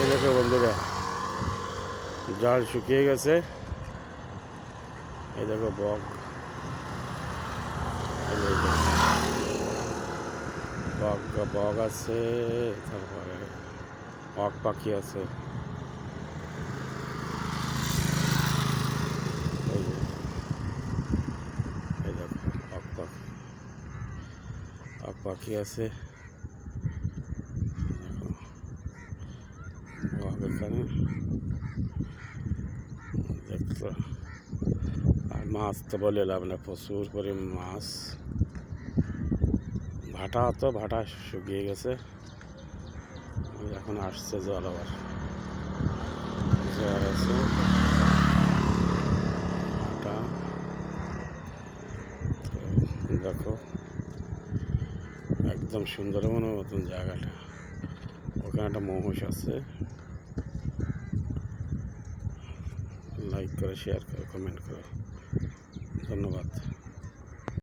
এই দেখো বন্ধুরা, জল শুকিয়ে গেছে। এই দেখো বক, বক বক আছে, তারপরে বক পাখি আছে। এই দেখো বক পাখি, বক পাখি আছে। বক এখানে দেখছো। আর মাছ তো বলে লাভ না, প্রচুর পরিমাণ মাছ। ভাটা তো, ভাটা শুকিয়ে গেছে, এখন আসছে জল, আবার জল আছে। ভাটা দেখো, একদম সুন্দরবনের মতন জায়গাটা। ওখানে একটা মহিষ আছে। লাইক করে, শেয়ার করে, কমেন্ট করে, ধন্যবাদ।